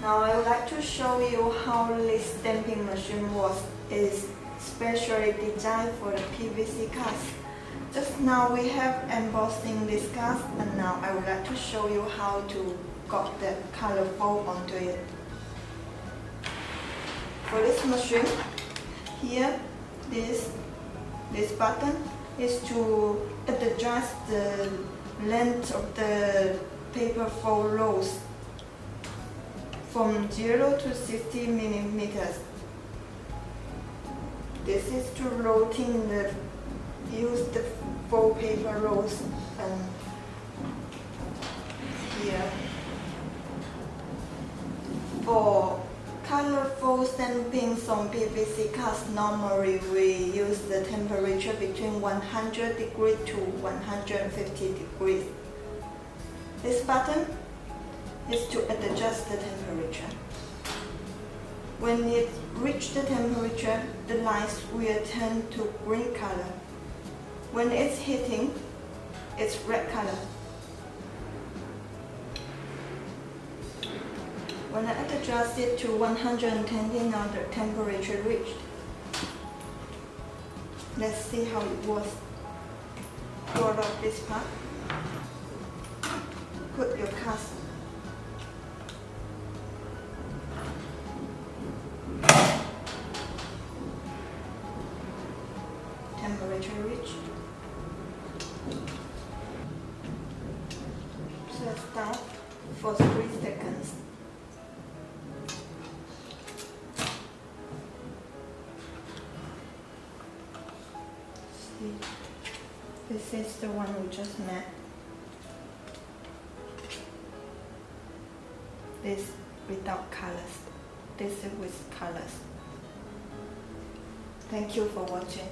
Now I would like to show you how this stamping machine works. It is specially designed for the PVC cast. Just now we have embossing this cast, and now I would like to show you how to got the color fold onto it. For this machine, here this button is to adjust the length of the paper fold rolls from 0 to 60 millimeters. This is to rotate use the fold paper rolls, and here for colorful stampings on PVC cast, normally we use the temperature between 100 degrees to 150 degrees. This button is to adjust the temperature. When it reaches the temperature, the lines will turn to green color. When it's heating, it's red color. When I adjust it to 110, now the temperature reached. Let's see how it works. Pull out this part. Put your cast. Temperature reached. Press down for 3 seconds. See, this is the one we just made. This without colors. This is with colors. Thank you for watching.